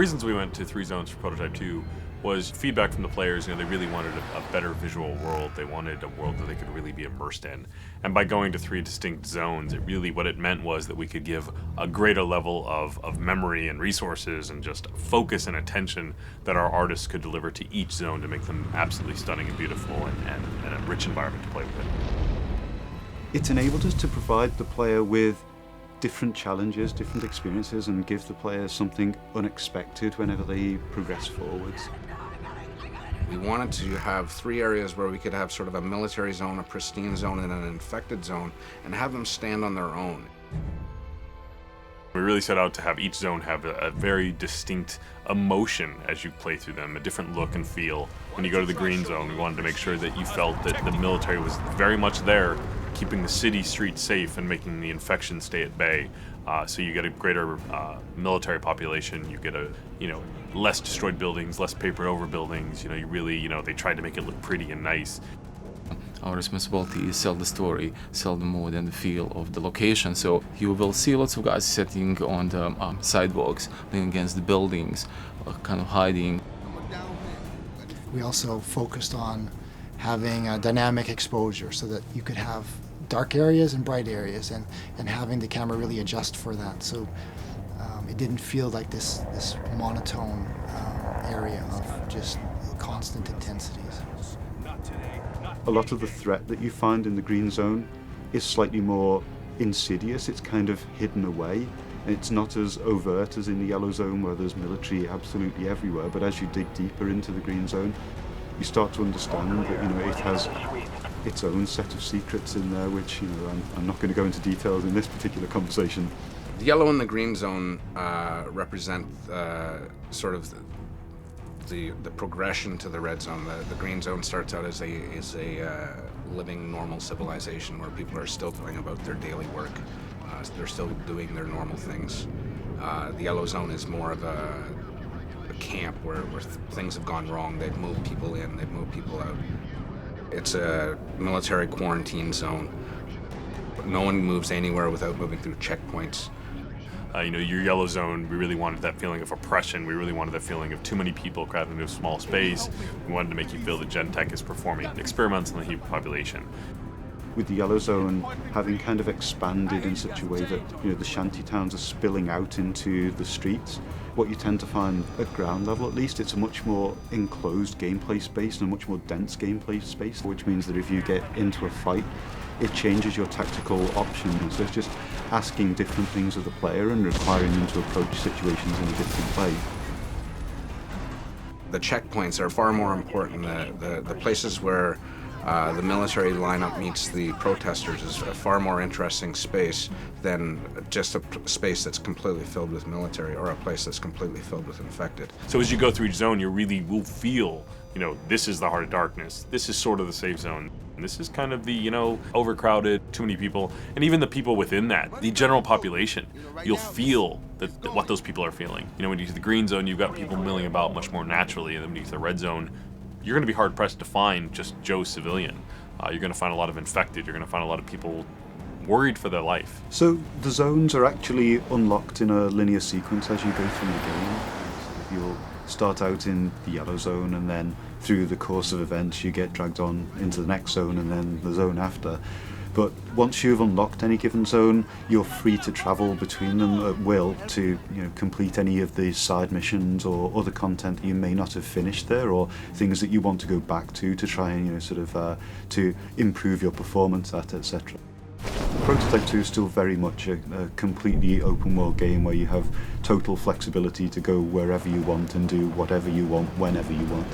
reasons we went to 3 zones for Prototype 2 was feedback from the players. They really wanted a better visual world. They wanted a world that they could really be immersed in. And by going to 3 distinct zones, what it meant was that we could give a greater level of memory and resources and just focus and attention that our artists could deliver to each zone to make them absolutely stunning and beautiful and a rich environment to play with. It's enabled us to provide the player with different challenges, different experiences, and give the player something unexpected whenever they progress forwards. We wanted to have 3 areas where we could have sort of a military zone, a pristine zone, and an infected zone, and have them stand on their own. We really set out to have each zone have a very distinct emotion as you play through them, a different look and feel. When you go to the green zone, we wanted to make sure that you felt that the military was very much there, keeping the city streets safe and making the infection stay at bay. So you get a greater military population, you get less destroyed buildings, less papered over buildings. They tried to make it look pretty and nice. Our responsibility is sell the story, sell the mood and the feel of the location. So you will see lots of guys sitting on the sidewalks, leaning against the buildings, kind of hiding. We also focused on having a dynamic exposure so that you could have dark areas and bright areas, and having the camera really adjust for that. So it didn't feel like this monotone area of just constant intensities. A lot of the threat that you find in the green zone is slightly more insidious. It's kind of hidden away. It's not as overt as in the yellow zone where there's military absolutely everywhere, but as you dig deeper into the green zone, you start to understand that it has its own set of secrets in there, which I'm not going to go into details in this particular conversation. The yellow and the green zone represent sort of the progression to the red zone. The green zone starts out as a living normal civilization where people are still going about their daily work. They're still doing their normal things. The yellow zone is more of a camp where things have gone wrong. They've moved people in, they've moved people out. It's a military quarantine zone. No one moves anywhere without moving through checkpoints. Your yellow zone, we really wanted that feeling of oppression. We really wanted that feeling of too many people crowded into a small space. We wanted to make you feel that Gentek is performing experiments on the human population. With the yellow zone having kind of expanded in such a way that the shanty towns are spilling out into the streets, what you tend to find at ground level at least, it's a much more enclosed gameplay space and a much more dense gameplay space, which means that if you get into a fight, it changes your tactical options. So it's just asking different things of the player and requiring them to approach situations in a different way. The checkpoints are far more important. The places where the military lineup meets the protesters is a far more interesting space than just a space that's completely filled with military or a place that's completely filled with infected. So as you go through each zone, you really will feel, this is the heart of darkness. This is sort of the safe zone. And this is kind of the, overcrowded, too many people. And even the people within that, the general population, you'll feel what those people are feeling. When you get to the green zone, you've got people milling about much more naturally. And then when you get to the red zone, you're going to be hard-pressed to find just Joe civilian. You're going to find a lot of infected. You're going to find a lot of people worried for their life. So the zones are actually unlocked in a linear sequence as you go through the game. You'll start out in the yellow zone, and then through the course of events you get dragged on into the next zone and then the zone after. But once you've unlocked any given zone, you're free to travel between them at will to complete any of the side missions or other content that you may not have finished there, or things that you want to go back to try and to improve your performance at, etc. Prototype 2 is still very much a completely open world game where you have total flexibility to go wherever you want and do whatever you want whenever you want.